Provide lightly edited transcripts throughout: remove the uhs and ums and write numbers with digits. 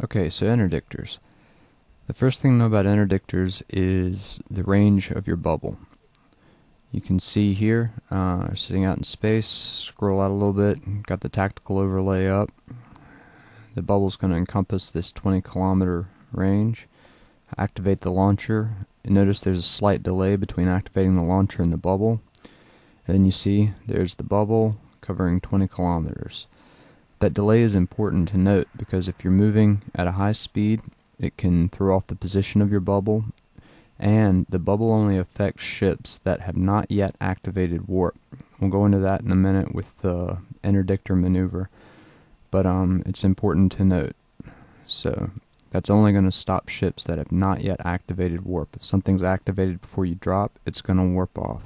Okay, so interdictors. The first thing to know about interdictors is the range of your bubble. You can see here, sitting out in space, scroll out a little bit, got the tactical overlay up. The bubble's going to encompass this 20-kilometer range. Activate the launcher. And notice there's a slight delay between activating the launcher and the bubble. And then you see there's the bubble covering 20 kilometers. That delay is important to note because if you're moving at a high speed, it can throw off the position of your bubble, and the bubble only affects ships that have not yet activated warp. We'll go into that in a minute with the interdictor maneuver, but it's important to note. So that's only going to stop ships that have not yet activated warp. If something's activated before you drop, it's going to warp off,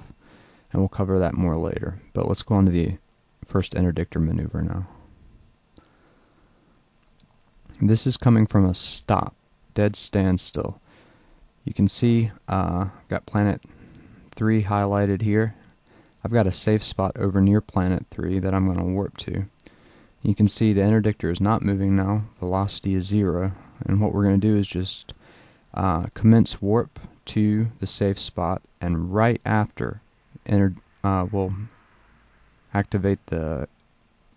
and we'll cover that more later. But let's go on to the first interdictor maneuver now. This is coming from a stop, dead standstill. You can see got planet 3 highlighted here. I've got a safe spot over near planet 3 that I'm going to warp to. You can see the interdictor is not moving now, velocity is 0, and what we're going to do is just commence warp to the safe spot, and right after we'll activate the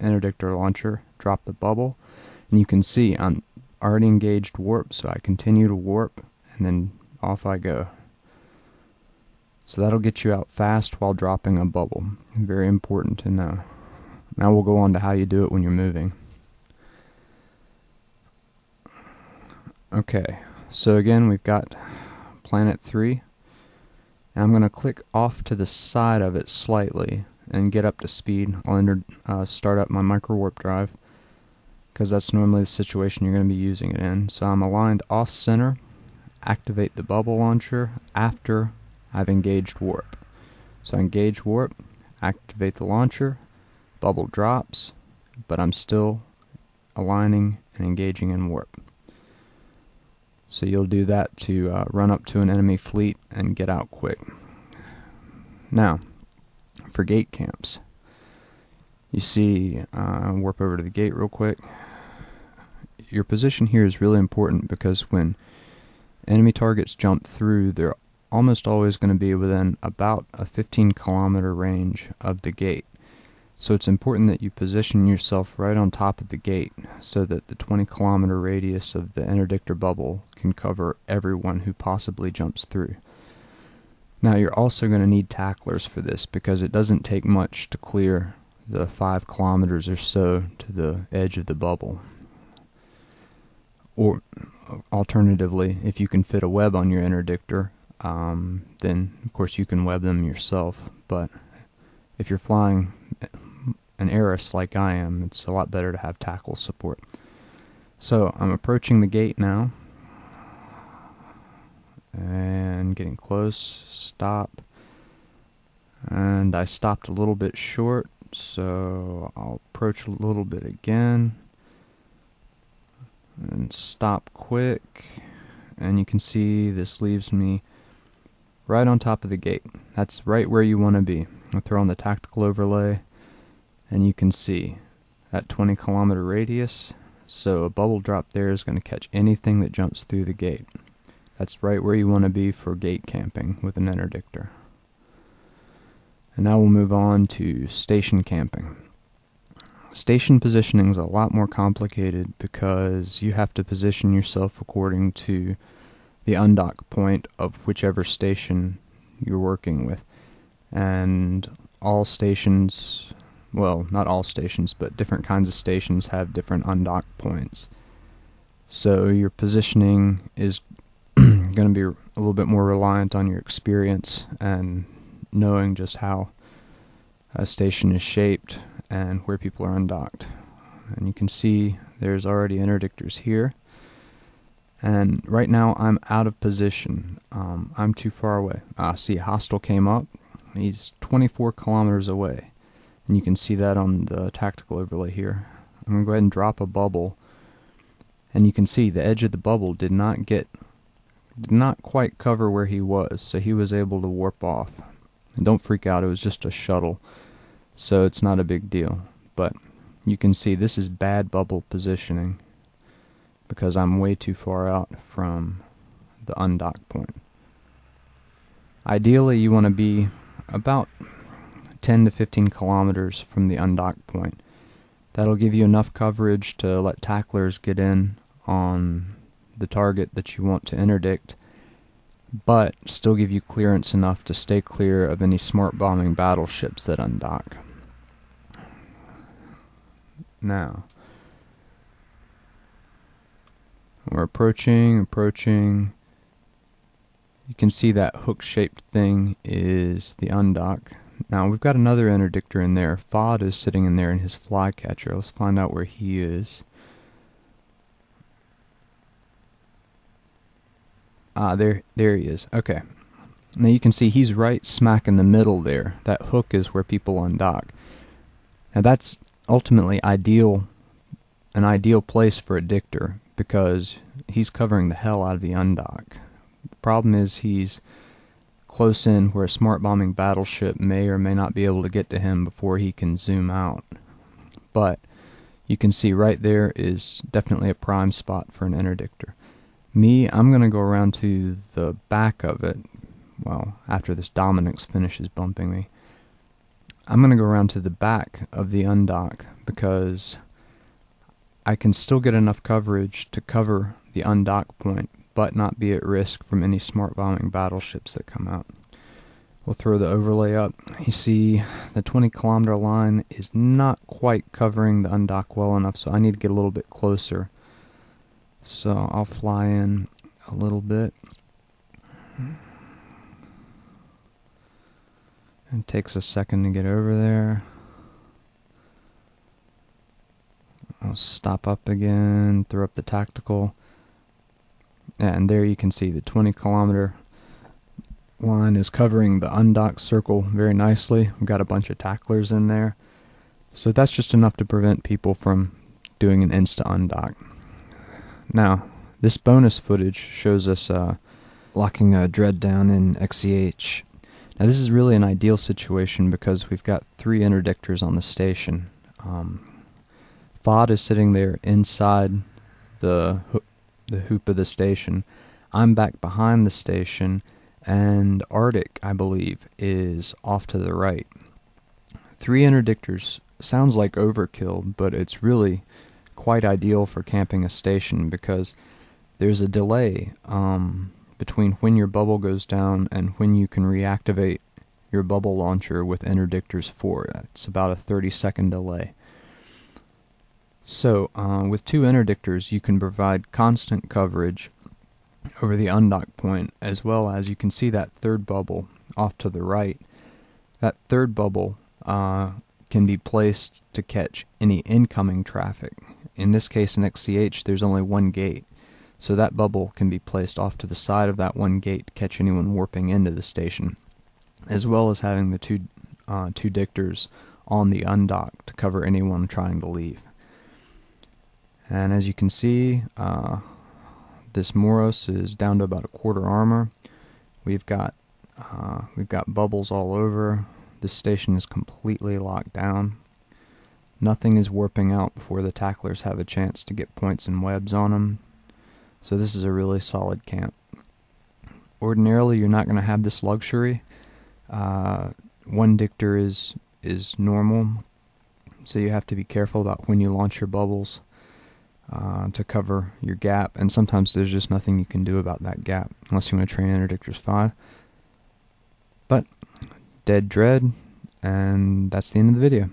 interdictor launcher, drop the bubble, and you can see I'm already engaged warp, so I continue to warp, and then off I go. So that'll get you out fast while dropping a bubble. Very important to know. Now we'll go on to how you do it when you're moving. Okay, so again we've got planet 3, and I'm going to click off to the side of it slightly and get up to speed. I'll start up my micro warp drive, because that's normally the situation you're going to be using it in. So I'm aligned off-center, activate the bubble launcher after I've engaged warp. So I engage warp, activate the launcher, bubble drops, but I'm still aligning and engaging in warp. So you'll do that to run up to an enemy fleet and get out quick. Now, for gate camps, you see, warp over to the gate real quick. Your position here is really important because when enemy targets jump through, they're almost always going to be within about a 15-kilometer range of the gate. So it's important that you position yourself right on top of the gate so that the 20-kilometer radius of the interdictor bubble can cover everyone who possibly jumps through. Now you're also going to need tacklers for this because it doesn't take much to clear the 5 kilometers or so to the edge of the bubble. Or alternatively, if you can fit a web on your interdictor, then of course you can web them yourself. But if you're flying an Eris like I am, it's a lot better to have tackle support. So I'm approaching the gate now, and getting close, stop, and I stopped a little bit short, so I'll approach a little bit again and stop quick, and you can see this leaves me right on top of the gate. That's right where you want to be. I'll throw on the tactical overlay, and you can see that 20-kilometer radius, so a bubble drop there is going to catch anything that jumps through the gate. That's right where you want to be for gate camping with an interdictor. And now we'll move on to station camping. Station positioning is a lot more complicated because you have to position yourself according to the undock point of whichever station you're working with. And all stations, well, not all stations, but different kinds of stations have different undock points. So your positioning is going to be a little bit more reliant on your experience and knowing just how a station is shaped and where people are undocked. And you can see there's already interdictors here, and right now I'm out of position. I'm too far away. See, a hostile came up. He's 24 kilometers away, and you can see that on the tactical overlay here. I'm going to go ahead and drop a bubble, and you can see the edge of the bubble did not quite cover where he was, so he was able to warp off. And don't freak out, it was just a shuttle, so it's not a big deal. But you can see this is bad bubble positioning. because I'm way too far out from the undock point. Ideally, you want to be about 10 to 15 kilometers from the undock point. That'll give you enough coverage to let tacklers get in on the target that you want to interdict, but still give you clearance enough to stay clear of any smart bombing battleships that undock. Now, we're approaching. You can see that hook-shaped thing is the undock. Now, we've got another interdictor in there. FOD is sitting in there in his flycatcher. Let's find out where he is. There he is. Okay. Now you can see he's right smack in the middle there. That hook is where people undock. Now that's ultimately an ideal place for a dictor, because he's covering the hell out of the undock. The problem is he's close in where a smart bombing battleship may or may not be able to get to him before he can zoom out. But you can see right there is definitely a prime spot for an interdictor. I'm going to go around to the back of it. Well, after this Dominix finishes bumping me, I'm going to go around to the back of the undock, because I can still get enough coverage to cover the undock point, but not be at risk from any smart bombing battleships that come out. We'll throw the overlay up. You see the 20-kilometer line is not quite covering the undock well enough, so I need to get a little bit closer. So I'll fly in a little bit. It takes a second to get over there. I'll stop up again, throw up the tactical. And there you can see the 20-kilometer line is covering the undock circle very nicely. We've got a bunch of tacklers in there. So that's just enough to prevent people from doing an insta-undock. Now, this bonus footage shows us locking a dread down in XCH. Now this is really an ideal situation because we've got 3 interdictors on the station. FOD is sitting there inside the hoop of the station. I'm back behind the station, and Arctic, I believe, is off to the right. 3 interdictors sounds like overkill, but it's really quite ideal for camping a station because there's a delay between when your bubble goes down and when you can reactivate your bubble launcher with Interdictors 4. It's about a 30-second delay. So, with 2 interdictors, you can provide constant coverage over the undock point, as well as you can see that third bubble off to the right. That third bubble can be placed to catch any incoming traffic. In this case, in XCH, there's only one gate. So that bubble can be placed off to the side of that one gate to catch anyone warping into the station, as well as having the two dictors on the undock to cover anyone trying to leave. And as you can see, this Moros is down to about a quarter armor. We've got bubbles all over. This station is completely locked down. Nothing is warping out before the tacklers have a chance to get points and webs on them. So this is a really solid camp. Ordinarily, you're not going to have this luxury. One dictor is normal, so you have to be careful about when you launch your bubbles to cover your gap, and sometimes there's just nothing you can do about that gap unless you want to train Interdictors 5. But dead dread, and that's the end of the video.